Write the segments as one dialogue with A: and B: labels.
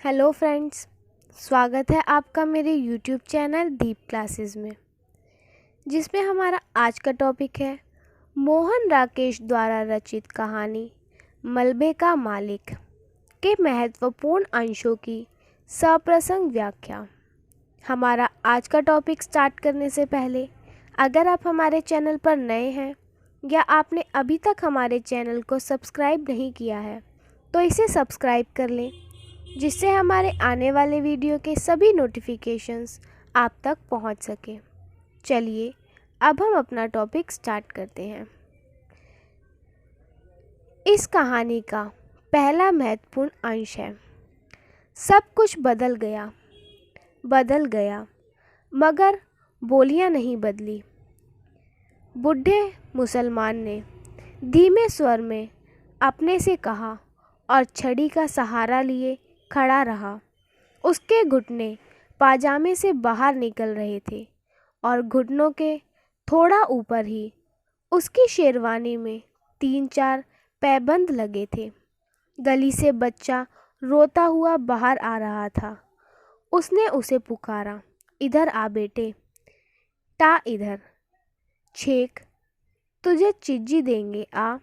A: Hello friends, स्वागत है आपका मेरे यूट्यूब चैनल दीप क्लासेस में, जिसमें हमारा आज का टॉपिक है मोहन राकेश द्वारा रचित कहानी मलबे का मालिक के महत्वपूर्ण अंशों की सप्रसंग व्याख्या। हमारा आज का टॉपिक स्टार्ट करने से पहले अगर आप हमारे चैनल पर नए हैं या आपने अभी तक हमारे चैनल को सब्सक्राइब नहीं किया है तो इसे सब्सक्राइब कर लें, जिससे हमारे आने वाले वीडियो के सभी नोटिफिकेशंस आप तक पहुंच सके। चलिए अब हम अपना टॉपिक स्टार्ट करते हैं। इस कहानी का पहला महत्वपूर्ण अंश है सब कुछ बदल गया मगर बोलियां नहीं बदली। बूढ़े मुसलमान ने धीमे स्वर में अपने से कहा और छड़ी का सहारा लिए खड़ा रहा। उसके घुटने पाजामे से बाहर निकल रहे थे और घुटनों के थोड़ा ऊपर ही उसकी शेरवानी में 3-4 पैबंद लगे थे। गली से बच्चा रोता हुआ बाहर आ रहा था। उसने उसे पुकारा, इधर आ बेटे, टा इधर, छेक तुझे चिज्जी देंगे आ।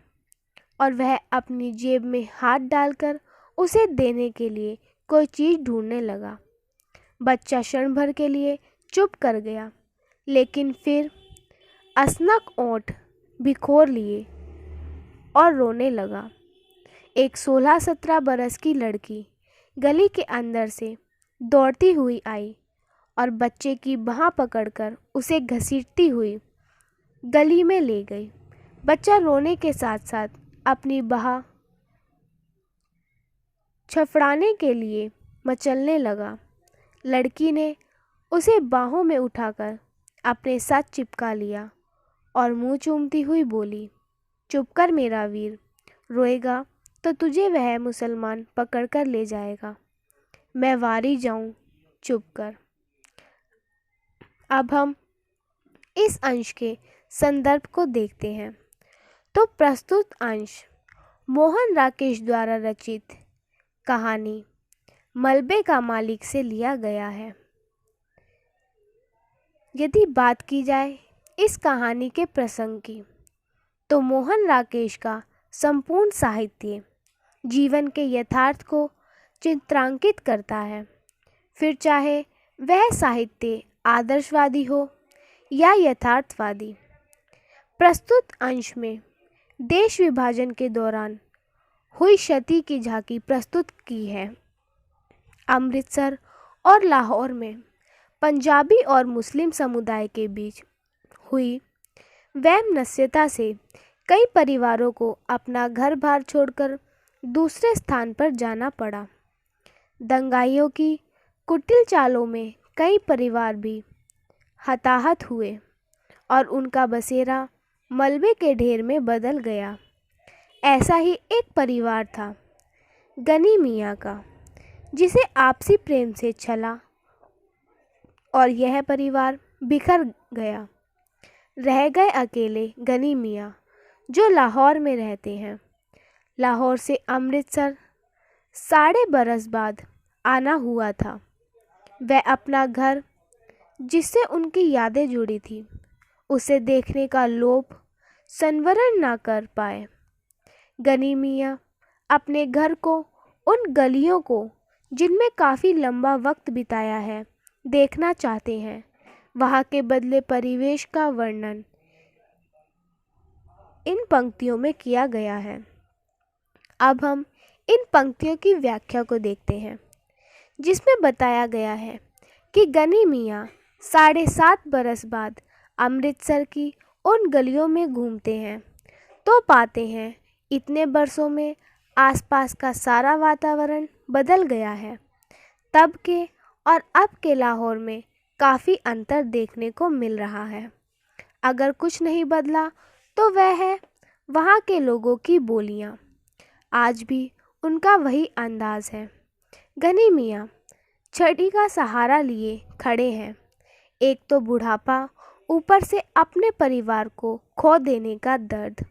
A: और वह अपनी जेब में हाथ डालकर उसे देने के लिए कोई चीज़ ढूंढने लगा। बच्चा क्षण भर के लिए चुप कर गया, लेकिन फिर असनक ओंठ बिखोर लिए और रोने लगा। एक 16-17 बरस की लड़की गली के अंदर से दौड़ती हुई आई और बच्चे की बाह पकड़कर उसे घसीटती हुई गली में ले गई। बच्चा रोने के साथ साथ अपनी बाह छफड़ाने के लिए मचलने लगा। लड़की ने उसे बाहों में उठाकर अपने साथ चिपका लिया और मुंह चूमती हुई बोली, चुप कर मेरा वीर, रोएगा तो तुझे वह मुसलमान पकड़कर ले जाएगा। मैं वारी जाऊं, चुप कर। अब हम इस अंश के संदर्भ को देखते हैं तो प्रस्तुत अंश मोहन राकेश द्वारा रचित कहानी मलबे का मालिक से लिया गया है। यदि बात की जाए इस कहानी के प्रसंग की तो मोहन राकेश का संपूर्ण साहित्य जीवन के यथार्थ को चित्रांकित करता है। फिर चाहे वह साहित्य आदर्शवादी हो या यथार्थवादी। प्रस्तुत अंश में देश विभाजन के दौरान हुई क्षति की झांकी प्रस्तुत की है। अमृतसर और लाहौर में पंजाबी और मुस्लिम समुदाय के बीच हुई वैमनस्यता से कई परिवारों को अपना घर बार छोड़कर दूसरे स्थान पर जाना पड़ा। दंगाइयों की कुटिल चालों में कई परिवार भी हताहत हुए और उनका बसेरा मलबे के ढेर में बदल गया। ऐसा ही एक परिवार था गनी मियाँ का, जिसे आपसी प्रेम से छला और यह परिवार बिखर गया। रह गए अकेले गनी मियाँ, जो लाहौर में रहते हैं। लाहौर से अमृतसर 12.5 बरस बाद आना हुआ था। वह अपना घर, जिससे उनकी यादें जुड़ी थी, उसे देखने का लोभ संवरण ना कर पाए। गनी मियाँ अपने घर को, उन गलियों को जिनमें काफ़ी लंबा वक्त बिताया है, देखना चाहते हैं। वहाँ के बदले परिवेश का वर्णन इन पंक्तियों में किया गया है। अब हम इन पंक्तियों की व्याख्या को देखते हैं, जिसमें बताया गया है कि गनी मियाँ 7.5 बरस बाद अमृतसर की उन गलियों में घूमते हैं तो पाते हैं इतने बरसों में आसपास का सारा वातावरण बदल गया है। तब के और अब के लाहौर में काफ़ी अंतर देखने को मिल रहा है। अगर कुछ नहीं बदला तो वह है वहाँ के लोगों की बोलियाँ। आज भी उनका वही अंदाज है। गनी मियाँ छड़ी का सहारा लिए खड़े हैं। एक तो बुढ़ापा, ऊपर से अपने परिवार को खो देने का दर्द,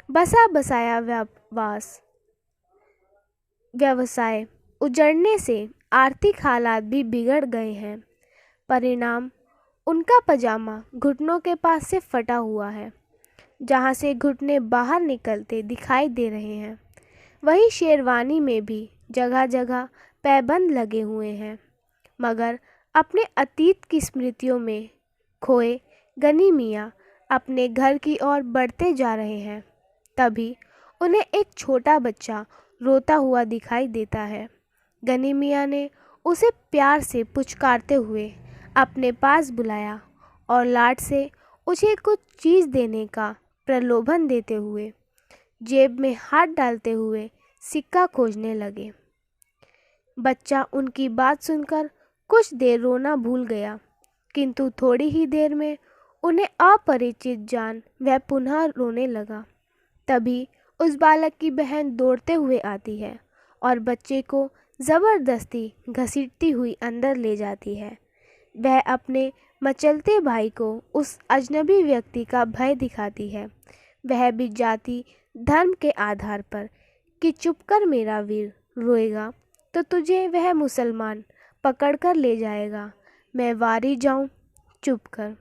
A: बसा बसाया व्यवसाय उजड़ने से आर्थिक हालात भी बिगड़ गए हैं। परिणाम, उनका पजामा घुटनों के पास से फटा हुआ है, जहां से घुटने बाहर निकलते दिखाई दे रहे हैं। वहीं शेरवानी में भी जगह जगह पैबंद लगे हुए हैं। मगर अपने अतीत की स्मृतियों में खोए गनी मियाँ अपने घर की ओर बढ़ते जा रहे हैं। तभी उन्हें एक छोटा बच्चा रोता हुआ दिखाई देता है। गनी मियाँ ने उसे प्यार से पुचकारते हुए अपने पास बुलाया और लाड से उसे कुछ चीज़ देने का प्रलोभन देते हुए जेब में हाथ डालते हुए सिक्का खोजने लगे। बच्चा उनकी बात सुनकर कुछ देर रोना भूल गया, किंतु थोड़ी ही देर में उन्हें अपरिचित जान वह पुनः रोने लगा। तभी उस बालक की बहन दौड़ते हुए आती है और बच्चे को ज़बरदस्ती घसीटती हुई अंदर ले जाती है। वह अपने मचलते भाई को उस अजनबी व्यक्ति का भय दिखाती है, वह भी जाति धर्म के आधार पर, कि चुप कर मेरा वीर, रोएगा तो तुझे वह मुसलमान पकड़ कर ले जाएगा। मैं वारी जाऊं, चुप कर।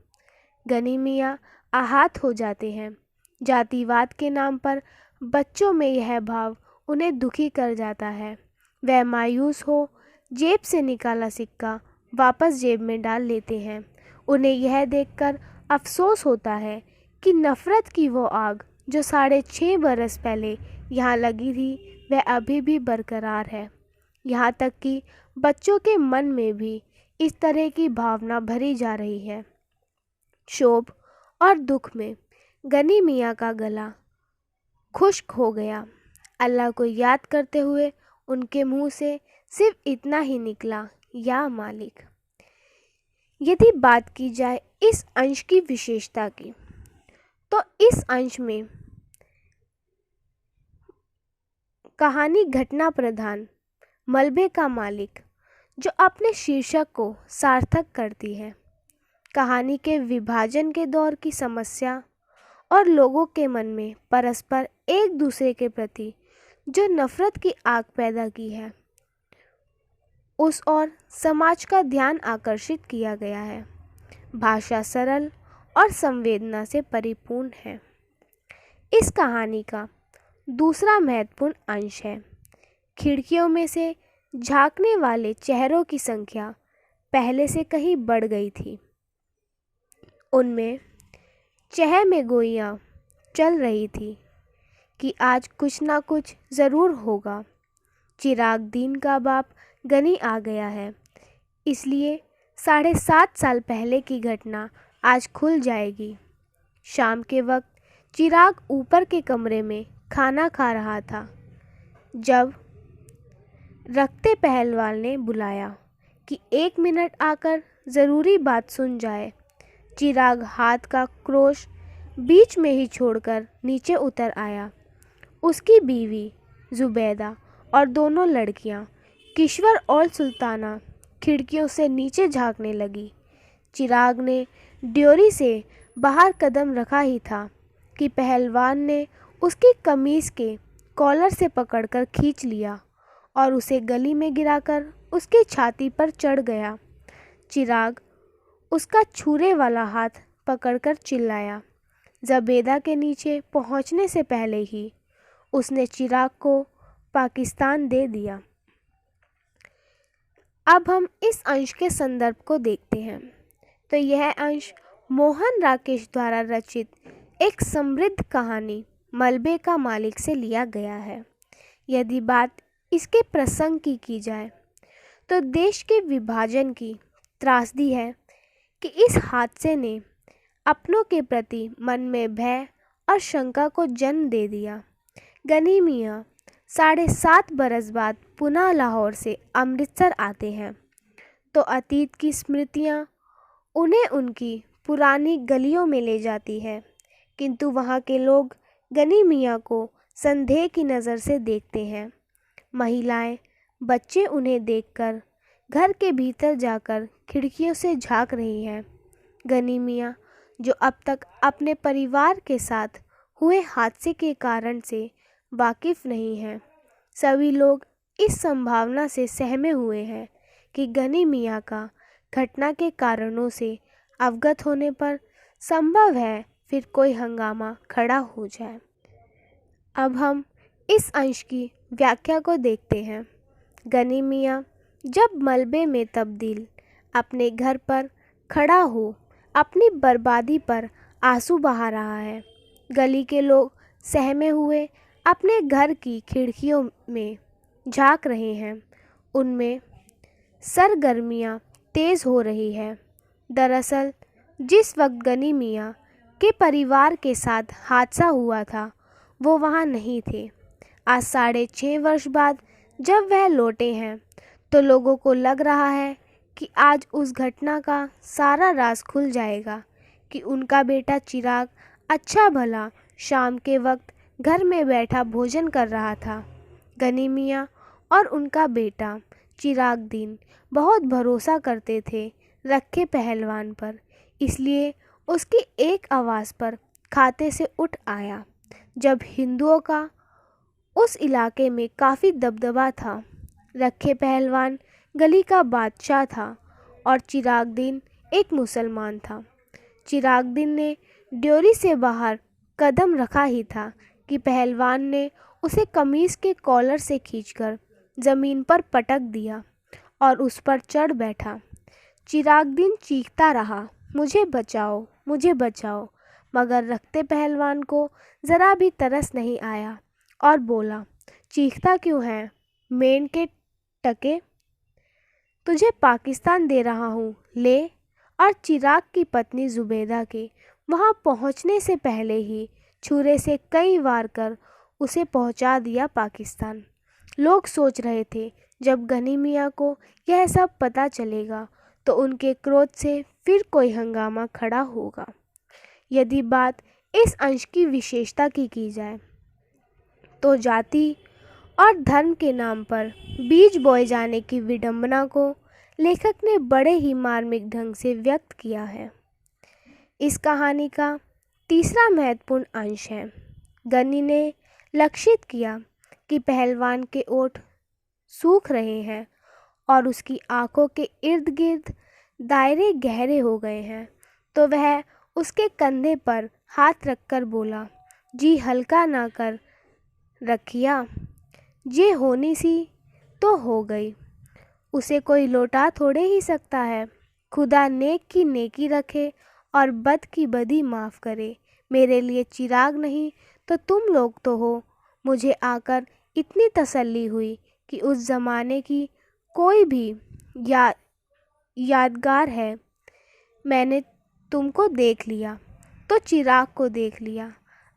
A: गनी मियाँ आहत हो जाते हैं। जातिवाद के नाम पर बच्चों में यह भाव उन्हें दुखी कर जाता है। वह मायूस हो जेब से निकाला सिक्का वापस जेब में डाल लेते हैं। उन्हें यह देखकर अफसोस होता है कि नफ़रत की वो आग जो 6.5 बरस पहले यहाँ लगी थी, वह अभी भी बरकरार है। यहाँ तक कि बच्चों के मन में भी इस तरह की भावना भरी जा रही है। क्षोभ और दुख में गनी मियाँ का गला खुश्क हो गया। अल्लाह को याद करते हुए उनके मुंह से सिर्फ इतना ही निकला, या मालिक। यदि बात की जाए इस अंश की विशेषता की, तो इस अंश में कहानी घटना प्रधान, मलबे का मालिक, जो अपने शीर्षक को सार्थक करती है। कहानी के विभाजन के दौर की समस्या और लोगों के मन में परस्पर एक दूसरे के प्रति जो नफ़रत की आग पैदा की है, उस ओर समाज का ध्यान आकर्षित किया गया है। भाषा सरल और संवेदना से परिपूर्ण है। इस कहानी का दूसरा महत्वपूर्ण अंश है, खिड़कियों में से झांकने वाले चेहरों की संख्या पहले से कहीं बढ़ गई थी। उनमें चेह में गोइयाँ चल रही थी कि आज कुछ ना कुछ ज़रूर होगा। चिराग दीन का बाप गनी आ गया है, इसलिए 7.5 साल पहले की घटना आज खुल जाएगी। शाम के वक्त चिराग ऊपर के कमरे में खाना खा रहा था जब रखते पहलवान ने बुलाया कि 1 मिनट आकर ज़रूरी बात सुन जाए। चिराग हाथ का क्रोश बीच में ही छोड़कर नीचे उतर आया। उसकी बीवी जुबैदा और दोनों लड़कियां किश्वर और सुल्ताना खिड़कियों से नीचे झांकने लगी। चिराग ने ड्योरी से बाहर कदम रखा ही था कि पहलवान ने उसकी कमीज़ के कॉलर से पकड़कर खींच लिया और उसे गली में गिराकर उसकी छाती पर चढ़ गया। चिराग उसका छुरे वाला हाथ पकड़कर चिल्लाया। ज़बेदा के नीचे पहुंचने से पहले ही उसने चिराग को पाकिस्तान दे दिया। अब हम इस अंश के संदर्भ को देखते हैं, तो यह अंश मोहन राकेश द्वारा रचित एक समृद्ध कहानी मलबे का मालिक से लिया गया है। यदि बात इसके प्रसंग की जाए, तो देश के विभाजन की त्रासदी है कि इस हादसे ने अपनों के प्रति मन में भय और शंका को जन्म दे दिया। गनी मियाँ 7.5 बरस बाद पुनः लाहौर से अमृतसर आते हैं, तो अतीत की स्मृतियाँ उन्हें उनकी पुरानी गलियों में ले जाती है, किंतु वहाँ के लोग गनी मियाँ को संदेह की नज़र से देखते हैं। महिलाएं, बच्चे उन्हें देखकर घर के भीतर जाकर खिड़कियों से झांक रही हैं। गनी मियाँ, जो अब तक अपने परिवार के साथ हुए हादसे के कारण से वाकिफ़ नहीं हैं, सभी लोग इस संभावना से सहमे हुए हैं कि गनी मियाँ का घटना के कारणों से अवगत होने पर संभव है फिर कोई हंगामा खड़ा हो जाए। अब हम इस अंश की व्याख्या को देखते हैं। गनी मियाँ जब मलबे में तब्दील अपने घर पर खड़ा हो अपनी बर्बादी पर आंसू बहा रहा है। गली के लोग सहमे हुए अपने घर की खिड़कियों में झांक रहे हैं। उनमें सरगर्मियाँ तेज़ हो रही है। दरअसल जिस वक्त गनी मियाँ के परिवार के साथ हादसा हुआ था वो वहाँ नहीं थे। आज 6.5 वर्ष बाद जब वह लौटे हैं तो लोगों को लग रहा है कि आज उस घटना का सारा राज खुल जाएगा कि उनका बेटा चिराग अच्छा भला शाम के वक्त घर में बैठा भोजन कर रहा था। गनी मियाँ और उनका बेटा चिराग दिन बहुत भरोसा करते थे रखे पहलवान पर, इसलिए उसकी एक आवाज़ पर खाते से उठ आया। जब हिंदुओं का उस इलाके में काफ़ी दबदबा था, रखे पहलवान गली का बादशाह था और चिरागदीन एक मुसलमान था। चिरागदीन ने ड्योरी से बाहर कदम रखा ही था कि पहलवान ने उसे कमीज़ के कॉलर से खींचकर ज़मीन पर पटक दिया और उस पर चढ़ बैठा। चिरागदीन चीखता रहा, मुझे बचाओ, मुझे बचाओ, मगर रखते पहलवान को ज़रा भी तरस नहीं आया और बोला, चीखता क्यों है मेन के टके, तुझे पाकिस्तान दे रहा हूँ, ले। और चिराग की पत्नी जुबैदा के वहाँ पहुँचने से पहले ही छुरे से कई वार कर उसे पहुँचा दिया पाकिस्तान। लोग सोच रहे थे जब गनी मियाँ को यह सब पता चलेगा तो उनके क्रोध से फिर कोई हंगामा खड़ा होगा। यदि बात इस अंश की विशेषता की जाए तो जाति और धर्म के नाम पर बीज बोए जाने की विडंबना को लेखक ने बड़े ही मार्मिक ढंग से व्यक्त किया है। इस कहानी का तीसरा महत्वपूर्ण अंश है। गनी ने लक्षित किया कि पहलवान के ओठ सूख रहे हैं और उसकी आंखों के इर्द गिर्द दायरे गहरे हो गए हैं, तो वह उसके कंधे पर हाथ रखकर बोला, जी हल्का ना कर रखिया, ये होनी सी तो हो गई, उसे कोई लौटा थोड़े ही सकता है। खुदा नेक की नेकी रखे और बद की बदी माफ़ करे। मेरे लिए चिराग नहीं तो तुम लोग तो हो। मुझे आकर इतनी तसल्ली हुई कि उस ज़माने की कोई भी यादगार है। मैंने तुमको देख लिया तो चिराग को देख लिया।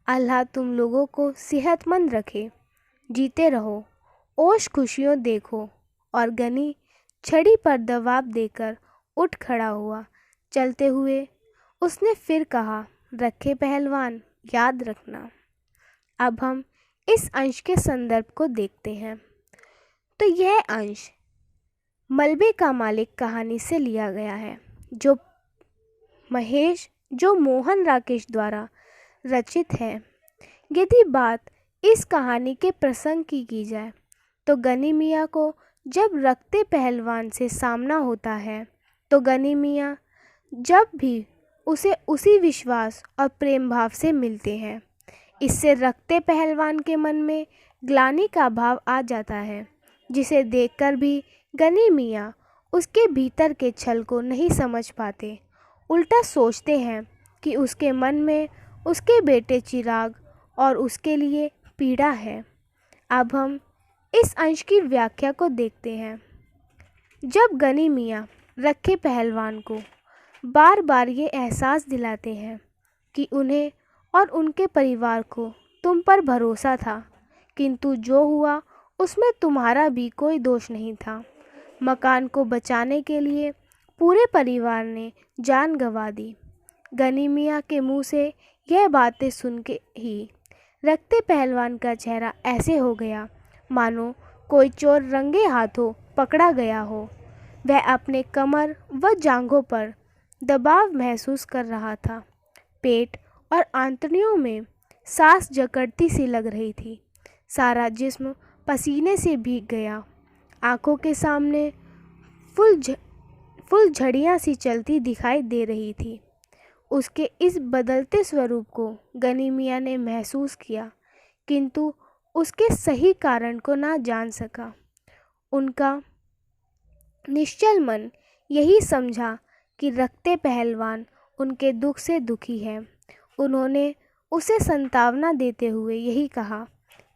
A: अल्लाह तुम लोगों को सेहतमंद रखे, जीते रहो, ओश खुशियों देखो। और गनी छड़ी पर दबाव देकर उठ खड़ा हुआ। चलते हुए उसने फिर कहा, रखे पहलवान, याद रखना। अब हम इस अंश के संदर्भ को देखते हैं। तो यह अंश मलबे का मालिक कहानी से लिया गया है, जो मोहन राकेश द्वारा रचित है। यदि बात इस कहानी के प्रसंग की जाए तो गनी मियाँ को जब रखते पहलवान से सामना होता है तो गनी मियाँ जब भी उसे उसी विश्वास और प्रेम भाव से मिलते हैं। इससे रखते पहलवान के मन में ग्लानि का भाव आ जाता है, जिसे देखकर भी गनी मियाँ उसके भीतर के छल को नहीं समझ पाते। उल्टा सोचते हैं कि उसके मन में उसके बेटे चिराग और उसके लिए पीड़ा है। अब हम इस अंश की व्याख्या को देखते हैं। जब गनी मियाँ रखे पहलवान को बार बार ये एहसास दिलाते हैं कि उन्हें और उनके परिवार को तुम पर भरोसा था, किंतु जो हुआ उसमें तुम्हारा भी कोई दोष नहीं था। मकान को बचाने के लिए पूरे परिवार ने जान गंवा दी। गनी मियाँ के मुंह से यह बातें सुन के ही रखते पहलवान का चेहरा ऐसे हो गया मानो कोई चोर रंगे हाथों पकड़ा गया हो। वह अपने कमर व जांघों पर दबाव महसूस कर रहा था। पेट और आंतड़ियों में सांस जकड़ती सी लग रही थी। सारा जिस्म पसीने से भीग गया। आंखों के सामने फुलझड़ियाँ सी चलती दिखाई दे रही थी। उसके इस बदलते स्वरूप को गनी मियाँ ने महसूस किया, किंतु उसके सही कारण को ना जान सका। उनका निश्चल मन यही समझा कि रखते पहलवान उनके दुख से दुखी है। उन्होंने उसे संतावना देते हुए यही कहा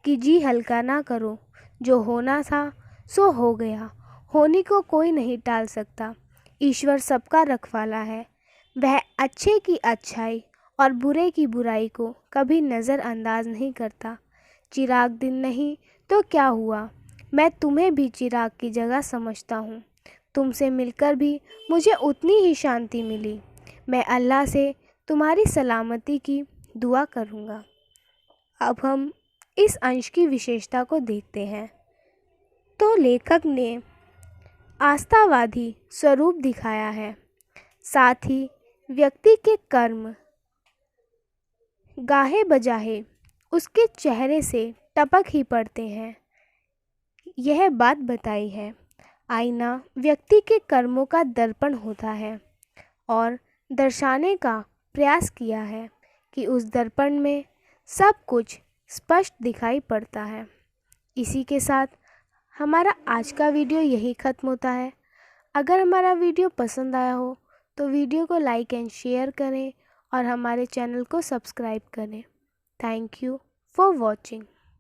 A: कि जी हल्का ना करो, जो होना था सो हो गया, होने को कोई नहीं टाल सकता। ईश्वर सबका रखवाला है, वह अच्छे की अच्छाई और बुरे की बुराई को कभी नज़रअंदाज नहीं करता। चिराग दिन नहीं तो क्या हुआ, मैं तुम्हें भी चिराग की जगह समझता हूँ। तुमसे मिलकर भी मुझे उतनी ही शांति मिली। मैं अल्लाह से तुम्हारी सलामती की दुआ करूँगा। अब हम इस अंश की विशेषता को देखते हैं। तो लेखक ने आस्थावादी स्वरूप दिखाया है, साथ ही व्यक्ति के कर्म गाहे बजाहे उसके चेहरे से टपक ही पड़ते हैं, यह बात बताई है। आईना व्यक्ति के कर्मों का दर्पण होता है और दर्शाने का प्रयास किया है कि उस दर्पण में सब कुछ स्पष्ट दिखाई पड़ता है। इसी के साथ हमारा आज का वीडियो यही ख़त्म होता है। अगर हमारा वीडियो पसंद आया हो तो वीडियो को लाइक एंड शेयर करें और हमारे चैनल को सब्सक्राइब करें। Thank you for watching.